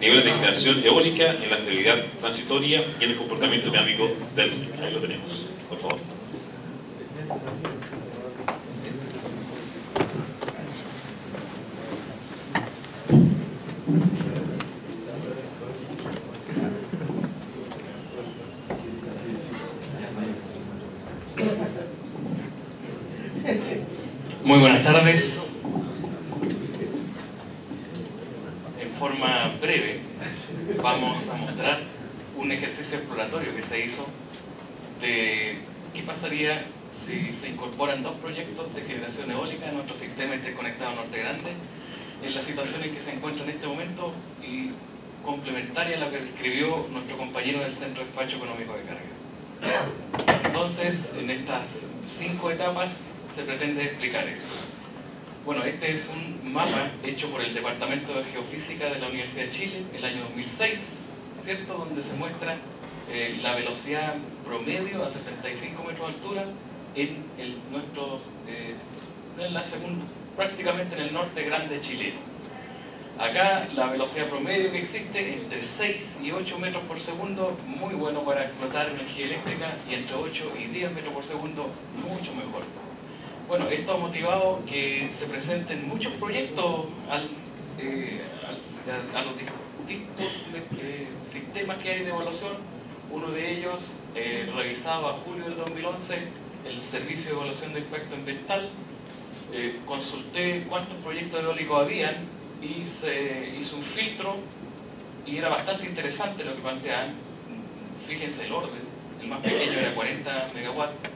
niveles de instalación eólica en la estabilidad transitoria y en el comportamiento dinámico del ciclo. Ahí lo tenemos, por favor. Muy buenas tardes. En forma breve vamos a mostrar un ejercicio exploratorio que se hizo de qué pasaría si se incorporan dos proyectos de generación eólica a nuestro sistema interconectado Norte Grande en la situación en que se encuentra en este momento y complementaria a lo que describió nuestro compañero del Centro de Despacho Económico de Carga. Entonces, en estas 5 etapas se pretende explicar esto. Bueno, este es un mapa hecho por el Departamento de Geofísica de la Universidad de Chile, el año 2006, ¿cierto? Donde se muestra la velocidad promedio a 75 metros de altura en prácticamente en el norte grande chileno. Acá la velocidad promedio que existe entre 6 y 8 metros por segundo, muy bueno para explotar energía eléctrica, y entre 8 y 10 metros por segundo, mucho mejor. Bueno, esto ha motivado que se presenten muchos proyectos a los distintos sistemas que hay de evaluación. Uno de ellos, revisado a julio del 2011, el Servicio de Evaluación de Impacto Ambiental. Consulté cuántos proyectos eólicos habían y se hizo un filtro y era bastante interesante lo que planteaban. Fíjense el orden, el más pequeño era 40 megawatts,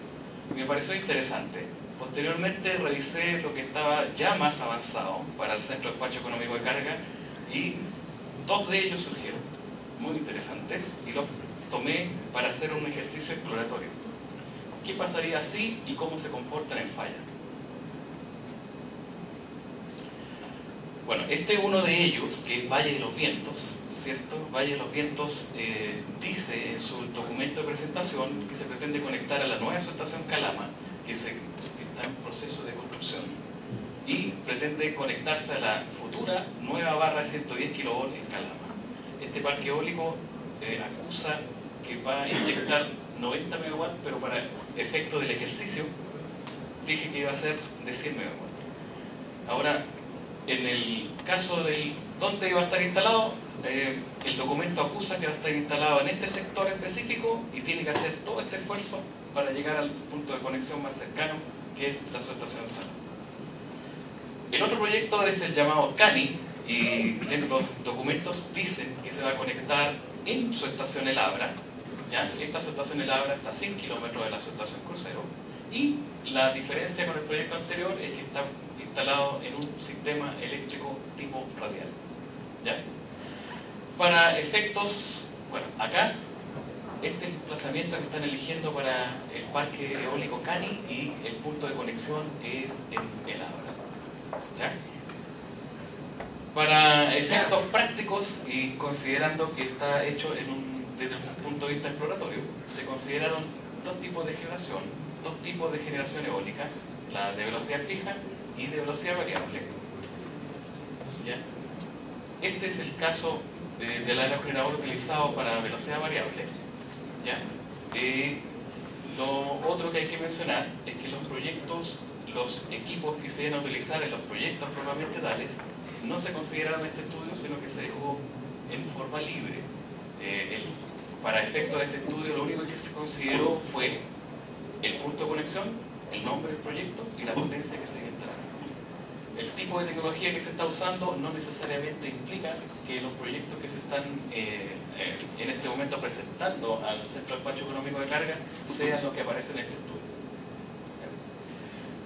me pareció interesante. Posteriormente revisé lo que estaba ya más avanzado para el Centro de Despacho Económico de Carga y 2 de ellos surgieron muy interesantes y los tomé para hacer un ejercicio exploratorio. ¿Qué pasaría si y cómo se comportan en falla? Bueno, este es uno de ellos, que es Valle de los Vientos, ¿cierto? Valle de los Vientos dice en su documento de presentación que se pretende conectar a la nueva subestación Calama, que está en proceso de construcción, y pretende conectarse a la futura nueva barra de 110 kV en Calama. Este parque eólico acusa que va a inyectar 90 megawatts, pero para efecto del ejercicio dije que iba a ser de 100 megawatts. Ahora, en el caso de dónde iba a estar instalado, el documento acusa que va a estar instalado en este sector específico y tiene que hacer todo este esfuerzo para llegar al punto de conexión más cercano, que es la subestación San. El otro proyecto es el llamado CANI, y en los documentos dicen que se va a conectar en su estación El Abra. ¿Ya? Esta subestación El Abra está a 100 kilómetros de la subestación Crucero, y la diferencia con el proyecto anterior es que está instalado en un sistema eléctrico tipo radial. ¿Ya? Para efectos, bueno, acá este emplazamiento que están eligiendo para el parque eólico Cani, y el punto de conexión es en El Abra. ¿Ya? Para efectos prácticos, y considerando que está hecho desde un punto de vista exploratorio, se consideraron 2 tipos de generación, 2 tipos de generación eólica, la de velocidad fija y de velocidad variable. ¿Ya? Este es el caso del aerogenerador utilizado para velocidad variable. ¿Ya? Lo otro que hay que mencionar es que los equipos que se iban a utilizar en los proyectos propiamente tales no se consideraron en este estudio, sino que se dejó en forma libre. Para efectos de este estudio, lo único que se consideró fue el punto de conexión, el nombre del proyecto y la potencia que se iba a instalar. El tipo de tecnología que se está usando no necesariamente implica que los proyectos que se están en este momento presentando al Centro de Despacho Económico de Carga sean los que aparecen en este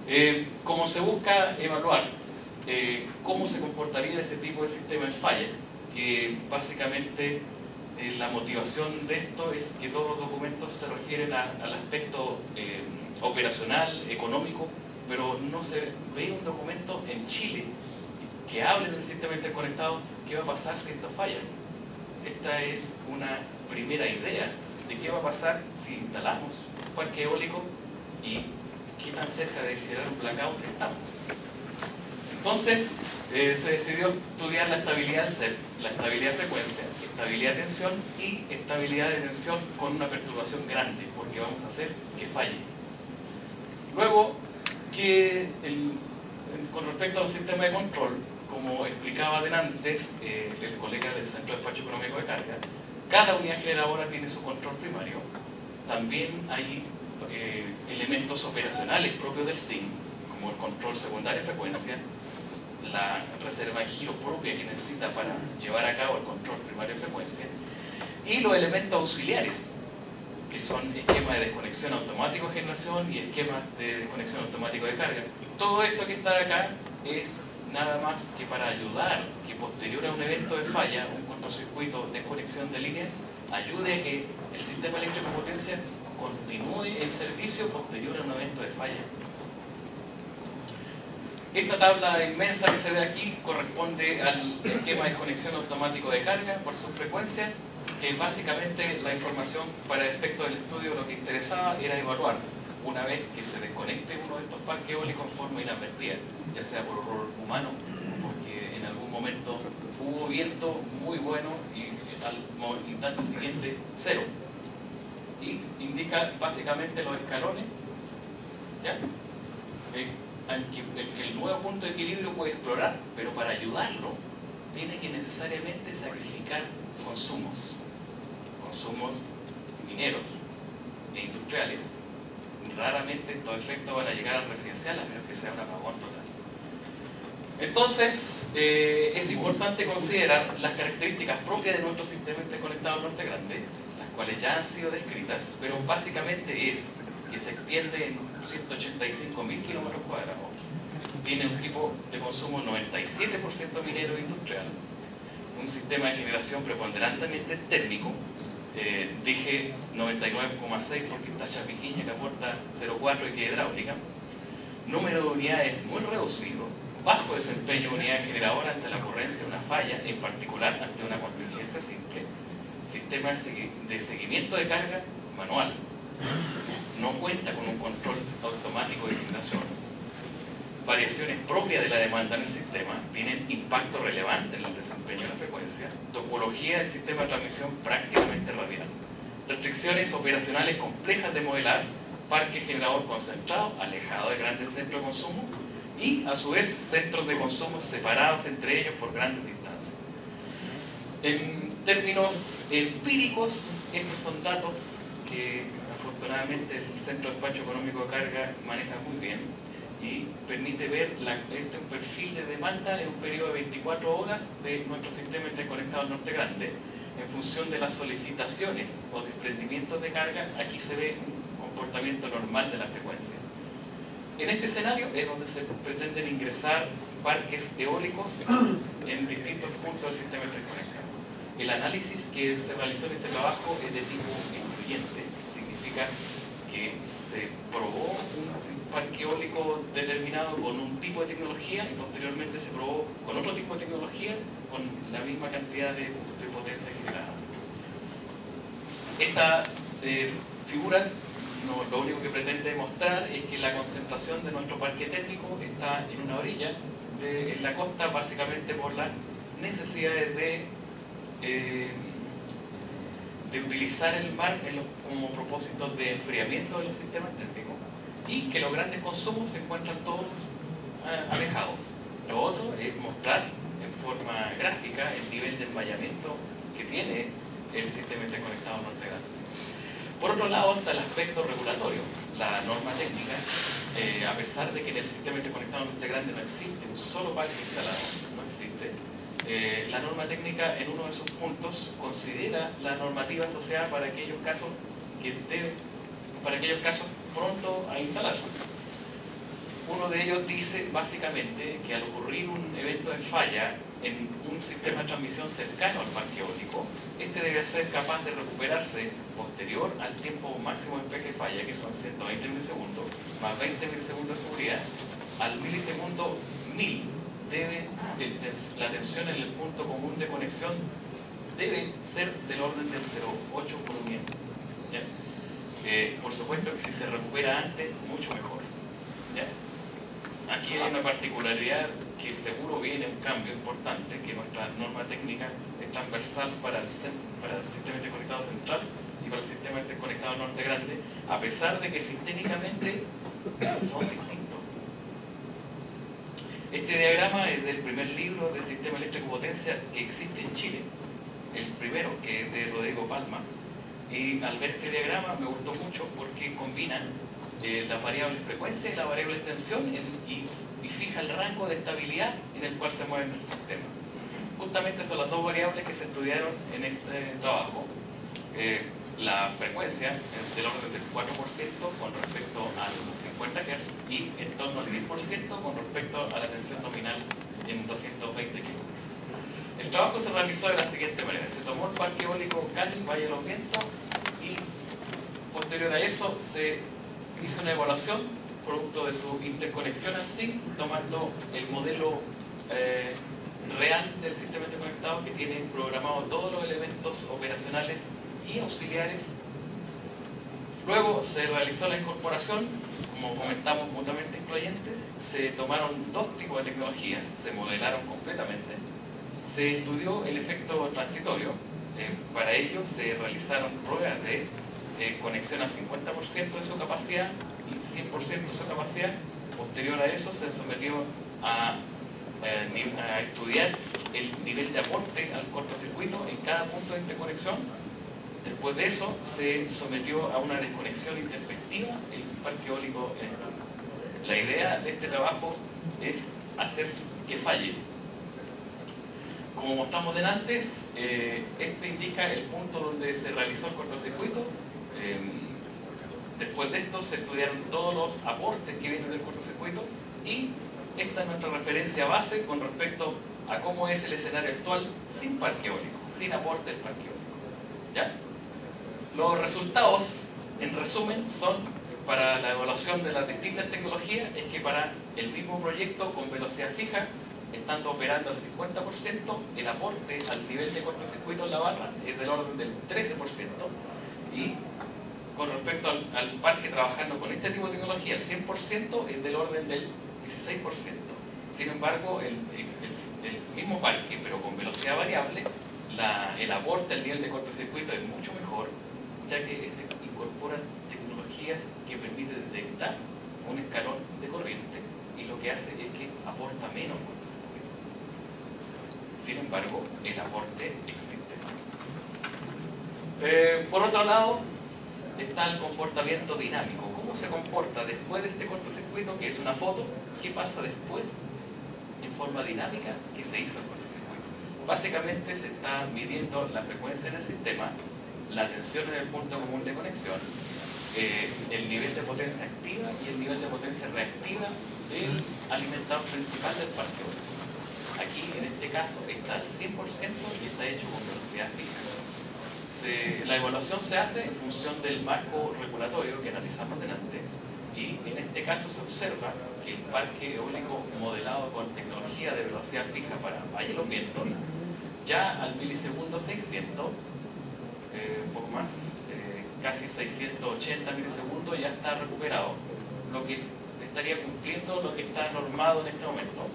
estudio. Como se busca evaluar cómo se comportaría este tipo de sistema en falla, que básicamente la motivación de esto es que todos los documentos se refieren al aspecto operacional, económico, pero no se ve un documento en Chile que hable del sistema interconectado. ¿Qué va a pasar si esto falla? Esta es una primera idea de qué va a pasar si instalamos un parque eólico y qué tan cerca de generar un blackout estamos. Entonces, se decidió estudiar la estabilidad CEP, la estabilidad de frecuencia, estabilidad de tensión y estabilidad de tensión con una perturbación grande, porque vamos a hacer que falle. Luego, con respecto a los sistemas de control, como explicaba antes el colega del Centro de Despacho Económico de Carga, cada unidad generadora tiene su control primario. También hay elementos operacionales propios del SIM, como el control secundario de frecuencia, la reserva de giro propia que necesita para llevar a cabo el control primario de frecuencia, y los elementos auxiliares, que son esquemas de desconexión automático de generación y esquemas de desconexión automático de carga. Todo esto que está acá es nada más que para ayudar que posterior a un evento de falla, un cortocircuito de conexión de línea, ayude a que el sistema eléctrico de potencia continúe en servicio posterior a un evento de falla. Esta tabla inmensa que se ve aquí corresponde al esquema de desconexión automático de carga por subfrecuencia, que básicamente la información para el efecto del estudio lo que interesaba era evaluar una vez que se desconecte uno de estos parques eólicos en forma inadvertida, ya sea por error humano, porque en algún momento hubo viento muy bueno y al instante siguiente cero. Y indica básicamente los escalones, ¿ya? El nuevo punto de equilibrio puede explorar, pero para ayudarlo tiene que necesariamente sacrificar consumos mineros e industriales. Raramente estos efectos van a llegar al residencial a menos que sea un apagón total. Entonces, es importante considerar las características propias de nuestro sistema interconectado Norte Grande, las cuales ya han sido descritas, pero básicamente es que se extiende en 185.000 kilómetros cuadrados. Tiene un tipo de consumo 97% minero e industrial, un sistema de generación preponderantemente térmico. Dije 99,6 porque está Chapiquiña que aporta 0,4 y que hidráulica. Número de unidades muy reducido, bajo desempeño de unidades generadoras ante la ocurrencia de una falla, en particular ante una contingencia simple. Sistema de seguimiento de carga manual. No cuenta con un control automático de generación. Variaciones propias de la demanda en el sistema tienen impacto relevante en el desempeño de la frecuencia. Topología del sistema de transmisión prácticamente radial. Restricciones operacionales complejas de modelar. Parque generador concentrado, alejado de grandes centros de consumo y a su vez centros de consumo separados entre ellos por grandes distancias. En términos empíricos, estos son datos que afortunadamente el Centro de Despacho Económico de Carga maneja muy bien y permite ver un perfil de demanda en un periodo de 24 horas de nuestro sistema interconectado Norte Grande en función de las solicitaciones o desprendimientos de carga. Aquí se ve un comportamiento normal de la frecuencia. En este escenario es donde se pretenden ingresar parques eólicos en distintos puntos del sistema interconectado. El análisis que se realizó en este trabajo es de tipo incluyente, significa que se probó un parque eólico determinado con un tipo de tecnología y posteriormente se probó con otro tipo de tecnología con la misma cantidad de potencia generada. Esta figura lo único que pretende demostrar es que la concentración de nuestro parque térmico está en una orilla en la costa, básicamente por las necesidades de utilizar el mar como propósitos de enfriamiento de los sistemas térmicos y que los grandes consumos se encuentran todos alejados. Lo otro es mostrar en forma gráfica el nivel de envallamiento que tiene el sistema interconectado Norte Grande. Por otro lado está el aspecto regulatorio, la norma técnica, a pesar de que en el sistema interconectado Norte Grande no existe un solo parque instalado, no existe. La norma técnica en uno de sus puntos considera la normativa asociada para aquellos casos pronto a instalarse. Uno de ellos dice básicamente que al ocurrir un evento de falla en un sistema de transmisión cercano al parque eólico, este debe ser capaz de recuperarse posterior al tiempo máximo de despeje de falla, que son 120 milisegundos, más 20 milisegundos de seguridad, al milisegundo 1000. La tensión en el punto común de conexión debe ser del orden del 0,8 por unidad. Por supuesto que si se recupera antes, mucho mejor. ¿Ya? aquí hay una particularidad que seguro viene un cambio importante, que nuestra norma técnica es transversal para el sistema interconectado central y para el sistema interconectado norte grande, a pesar de que sistémicamente son distintos. Este diagrama es del primer libro de sistema eléctrico potencia que existe en Chile, el primero, que es de Rodrigo Palma, y al ver este diagrama me gustó mucho porque combina las variables frecuencia y la variable tensión y fija el rango de estabilidad en el cual se mueve el sistema. Justamente son las dos variables que se estudiaron en este trabajo. La frecuencia es del orden del 4% con respecto a los 50 Hz y en torno al 10% con respecto a la tensión nominal en 220 kV. El trabajo se realizó de la siguiente manera: se tomó el parque eólico Cali, Valle de los Vientos, y posterior a eso se hizo una evaluación producto de su interconexión al SIC, tomando el modelo real del sistema interconectado que tiene programado todos los elementos operacionales y auxiliares. Luego se realizó la incorporación, como comentamos, mutuamente excluyentes. Se tomaron dos tipos de tecnologías, se modelaron completamente. Se estudió el efecto transitorio. Para ello se realizaron pruebas de conexión al 50% de su capacidad y 100% de su capacidad. Posterior a eso se sometió a estudiar el nivel de aporte al cortocircuito en cada punto de interconexión. Después de eso se sometió a una desconexión intempestiva el parque eólico en el turno. La idea de este trabajo es hacer que falle. Como mostramos delante, este indica el punto donde se realizó el cortocircuito. Después de esto se estudiaron todos los aportes que vienen del cortocircuito y esta es nuestra referencia base con respecto a cómo es el escenario actual sin parque eólico, sin aporte del parque eólico. ¿Ya? Los resultados, en resumen, son para la evaluación de las distintas tecnologías, es que para el mismo proyecto con velocidad fija, estando operando al 50%, el aporte al nivel de cortocircuito en la barra es del orden del 13%, y con respecto al parque trabajando con este tipo de tecnología, el 100% es del orden del 16%. Sin embargo, el mismo parque, pero con velocidad variable, el aporte al nivel de cortocircuito es mucho mejor, ya que incorpora tecnologías que permiten detectar un escalón de corriente y lo que hace es que aporta menos cortocircuito. Sin embargo, el aporte existe. Por otro lado, está el comportamiento dinámico. ¿Cómo se comporta después de este cortocircuito? Que es una foto. ¿Qué pasa después en forma dinámica que se hizo el cortocircuito? Básicamente se está midiendo la frecuencia en el sistema, la tensión en el punto común de conexión, el nivel de potencia activa y el nivel de potencia reactiva del alimentador principal del parque eólico. Aquí, en este caso, está al 100% y está hecho con velocidad fija. La evaluación se hace en función del marco regulatorio que analizamos delante, y en este caso se observa que el parque eólico modelado con tecnología de velocidad fija para Valle de los Vientos, ya al milisegundo 600, un poco más, casi 680 milisegundos, ya está recuperado, lo que estaría cumpliendo lo que está normado en este momento.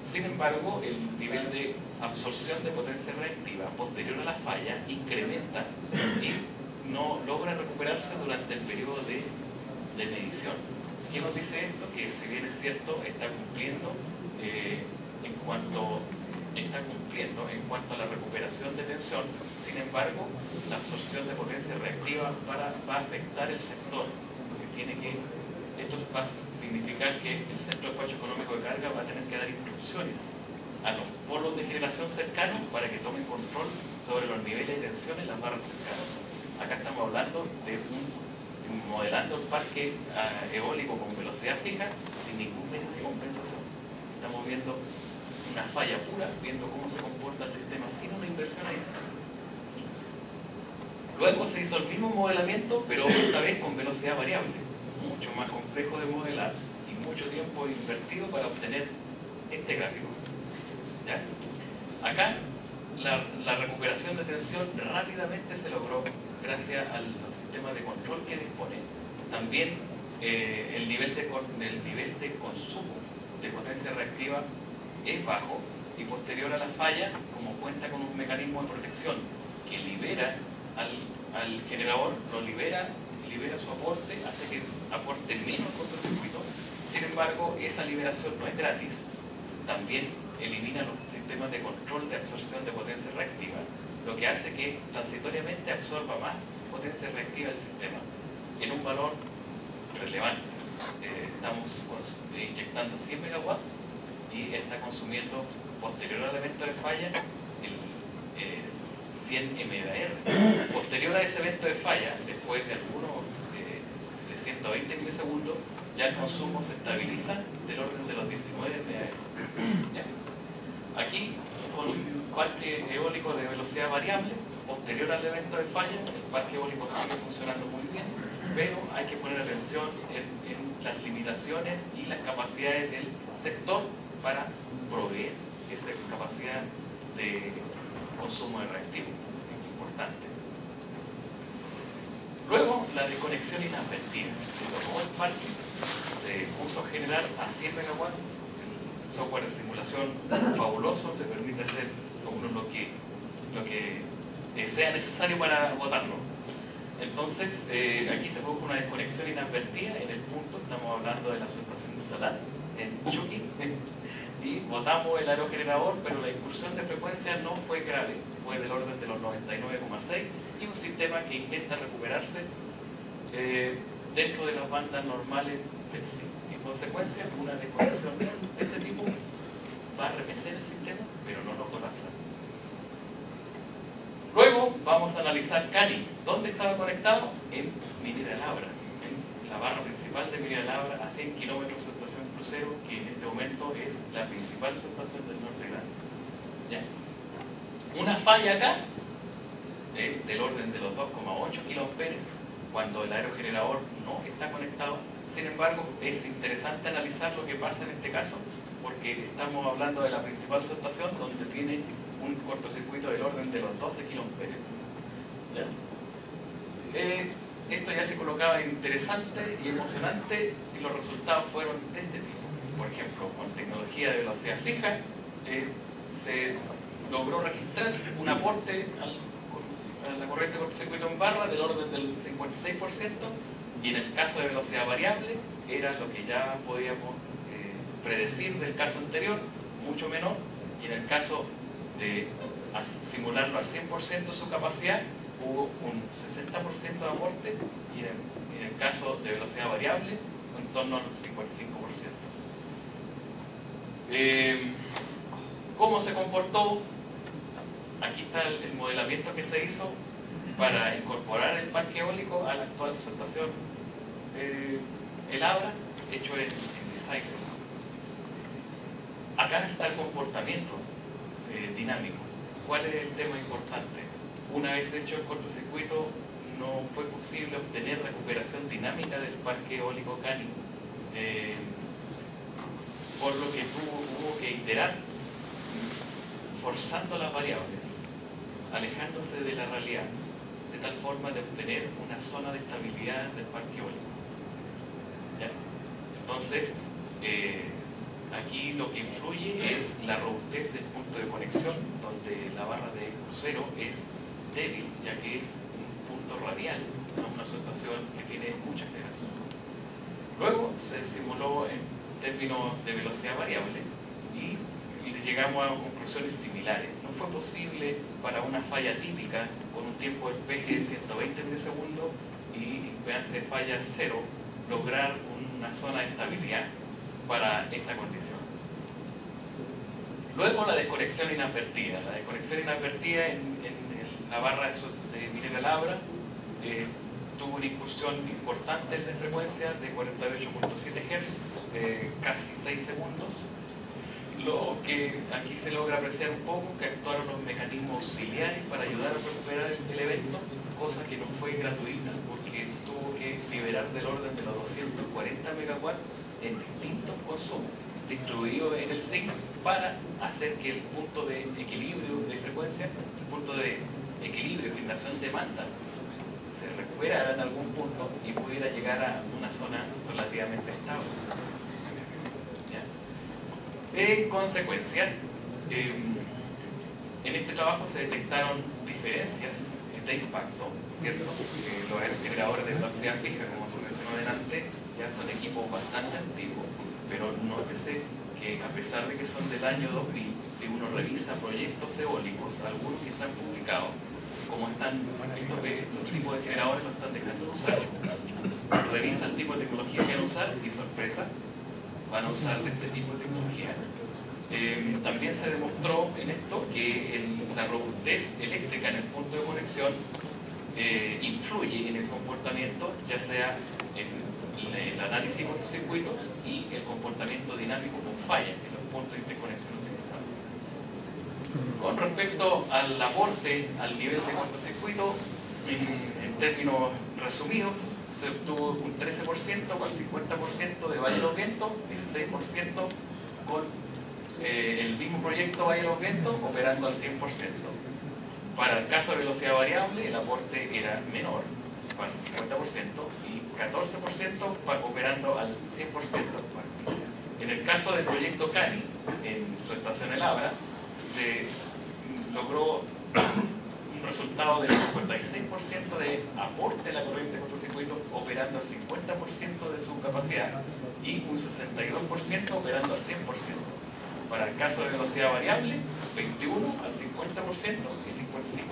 Sin embargo, el nivel de absorción de potencia reactiva posterior a la falla incrementa y no logra recuperarse durante el periodo de medición. ¿Qué nos dice esto? Que si bien es cierto, está cumpliendo en cuanto a la recuperación de tensión. Sin embargo, la absorción de potencia reactiva va a afectar el sector, porque esto va a significar que el Centro de Despacho Económico de Carga va a tener que dar instrucciones a los polos de generación cercanos para que tomen control sobre los niveles de tensión en las barras cercanas. Acá estamos hablando de modelando el parque eólico con velocidad fija sin ningún medio de compensación. Estamos viendo una falla pura, viendo cómo se comporta el sistema sin una inversión adicional. Luego se hizo el mismo modelamiento, pero esta vez con velocidad variable, mucho más complejo de modelar y mucho tiempo invertido para obtener este gráfico. ¿Ya? Acá la recuperación de tensión rápidamente se logró gracias al sistema de control que dispone. También el nivel de consumo de potencia reactiva es bajo y posterior a la falla, como cuenta con un mecanismo de protección que libera al generador, lo libera su aporte, hace que aporte menos cortocircuito. Sin embargo, esa liberación no es gratis, también elimina los sistemas de control de absorción de potencia reactiva, lo que hace que transitoriamente absorba más potencia reactiva del sistema en un valor relevante. Estamos inyectando 100 megawatts y está consumiendo, posterior al evento de falla, 100 MAR. Posterior a ese evento de falla, después de algunos de 120 milisegundos, ya el consumo se estabiliza del orden de los 19 MAR. Aquí, con un parque eólico de velocidad variable, posterior al evento de falla, el parque eólico sigue funcionando muy bien, pero hay que poner atención en las limitaciones y las capacidades del sector para proveer esa capacidad de consumo de reactivo. Es importante. Luego, la desconexión inadvertida. Se tomó el parque, se puso a generar a 100 megawatts. El software de simulación fabuloso le permite hacer uno lo que sea necesario para botarlo. Entonces, aquí se produjo una desconexión inadvertida en el punto, estamos hablando de la subestación de Salar, en Chuqui, y botamos el aerogenerador, pero la incursión de frecuencia no fue grave, fue del orden de los 99,6 y un sistema que intenta recuperarse dentro de las bandas normales del SIC. En consecuencia, una desconexión de este tipo va a arremecer el sistema, pero no lo colapsa. Luego vamos a analizar Cani. ¿Dónde estaba conectado? En Minera Labra, en la barra principal de Minera Labra, a 100 kilómetros de subestación Crucero, que en este momento es la principal subestación del Norte Grande. ¿Ya? Una falla acá, del orden de los 2,8 kiloamperes, cuando el aerogenerador no está conectado. Sin embargo, es interesante analizar lo que pasa en este caso, porque estamos hablando de la principal subestación, donde tiene un cortocircuito del orden de los 12 kiloamperes. Esto ya se colocaba interesante y emocionante, y los resultados fueron de este tipo. Por ejemplo, con tecnología de velocidad fija, se logró registrar un aporte a la corriente de cortocircuito en barra del orden del 56%, y en el caso de velocidad variable era lo que ya podíamos predecir del caso anterior, mucho menor, y en el caso de simularlo al 100% su capacidad, hubo un 60% de aporte, y en el caso de velocidad variable, en torno al 55%. ¿Cómo se comportó? Aquí está el modelamiento que se hizo para incorporar el parque eólico a la actual subestación El Abra, hecho en Recycle. Acá está el comportamiento dinámico. ¿Cuál es el tema importante? Una vez hecho el cortocircuito, no fue posible obtener recuperación dinámica del parque eólico Cani, por lo que hubo que iterar forzando las variables, alejándose de la realidad, de tal forma de obtener una zona de estabilidad del parque eólico. ¿Ya? Entonces, aquí lo que influye es la robustez del punto de conexión, donde la barra de crucero es débil, ya que es un punto radial a una subestación que tiene mucha generación. Luego se simuló en términos de velocidad variable y llegamos a conclusiones similares. No fue posible para una falla típica con un tiempo de despeje de 120 milisegundos y impedancia de falla 0 lograr una zona de estabilidad para esta condición. Luego la desconexión inadvertida. La desconexión inadvertida en la barra de Minera Labra tuvo una incursión importante en la frecuencia de 48.7 Hz, casi 6 segundos. Lo que aquí se logra apreciar un poco, que actuaron los mecanismos auxiliares para ayudar a recuperar el evento, cosa que no fue gratuita, porque tuvo que liberar del orden de los 240 megawatts en distintos consumos, distribuidos en el SIC, para hacer que el punto de equilibrio de frecuencia, el punto de equilibrio de generación-demanda, se recuperara en algún punto y pudiera llegar a una zona relativamente estable. ¿Ya? En consecuencia, en este trabajo se detectaron diferencias de impacto, ¿cierto? Los generadores de velocidad fija, como se mencionó delante, ya son equipos bastante antiguos, pero nótese que a pesar de que son del año 2000, si uno revisa proyectos eólicos, algunos que están publicados, como están estos tipos de generadores los están dejando de usar. Revisa el tipo de tecnología que van a usar y sorpresa, van a usar de este tipo de tecnología. También se demostró en esto que la robustez eléctrica en el punto de conexión influye en el comportamiento, ya sea en el análisis de cortocircuitos y el comportamiento dinámico con fallas en los puntos de interconexión utilizados. Con respecto al aporte al nivel de cortocircuito, en términos resumidos, se obtuvo un 13% con el 50% de Valle de los Vientos, 16% con el mismo proyecto Valle de los Vientos operando al 100%. Para el caso de velocidad variable, el aporte era menor, para el 50%, y 14% operando al 100%. En el caso del proyecto CANI, en su estación El Abra, se logró un resultado del 56% de aporte de la corriente de cortocircuito operando al 50% de su capacidad y un 62% operando al 100%. Para el caso de velocidad variable, 21 al 50% y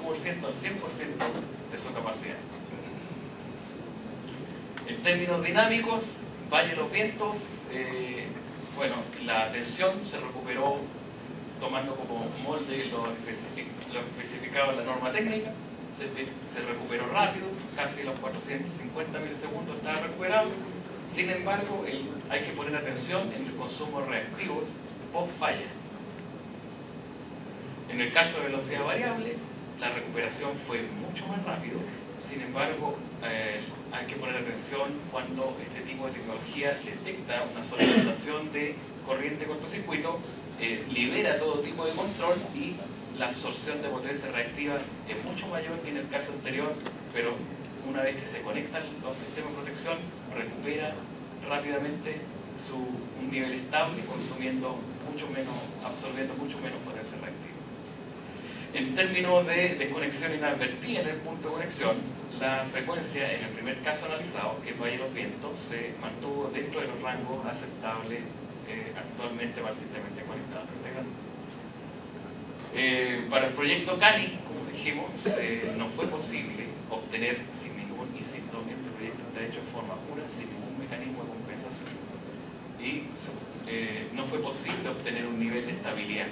55% al 100% de su capacidad. En términos dinámicos, Valle de los Vientos, bueno, la tensión se recuperó tomando como molde lo especificado en la norma técnica, se recuperó rápido, casi los 450 milisegundos estaba recuperado. Sin embargo, hay que poner atención en el consumo de reactivos post falla. En el caso de velocidad variable, la recuperación fue mucho más rápido. Sin embargo, hay que poner atención cuando este tipo de tecnología detecta una solicitación de corriente cortocircuito, libera todo tipo de control y la absorción de potencia reactiva es mucho mayor que en el caso anterior, pero una vez que se conectan los sistemas de protección, recupera rápidamente un nivel estable, consumiendo mucho menos, absorbiendo mucho menos potencia reactiva. En términos de desconexión inadvertida en el punto de conexión, la frecuencia en el primer caso analizado, que es Valle de los Vientos, se mantuvo dentro de los rangos aceptables actualmente para el sistema interconectado. Para el proyecto CANI, como dijimos, no fue posible obtener sin ningún, insisto, este proyecto está hecho de forma pura, sin ningún mecanismo de compensación. Y no fue posible obtener un nivel de estabilidad.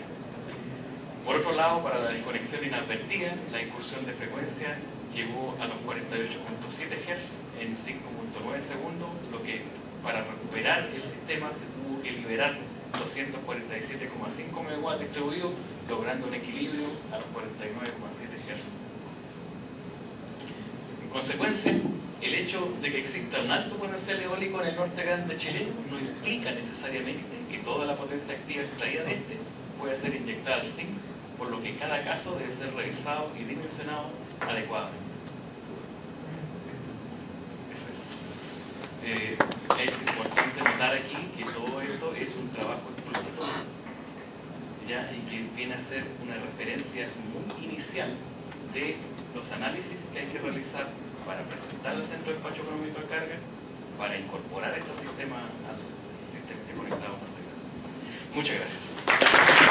Por otro lado, para la desconexión inadvertida, la incursión de frecuencia llegó a los 48.7 Hz en 5.9 segundos, lo que para recuperar el sistema se tuvo que liberar 247,5 MW distribuidos, logrando un equilibrio a los 49,7 Hz. En consecuencia, el hecho de que exista un alto potencial eólico en el norte grande de Chile no implica necesariamente que toda la potencia activa extraída de este pueda ser inyectada al zinc, por lo que cada caso debe ser revisado y dimensionado adecuadamente. Eso es. Es importante notar aquí que todo esto es un trabajo exploratorio, ¿ya? Y que viene a ser una referencia muy inicial de los análisis que hay que realizar para presentar el Centro de Despacho Económico de Carga, para incorporar estos sistemas al sistema interconectado. Muchas gracias.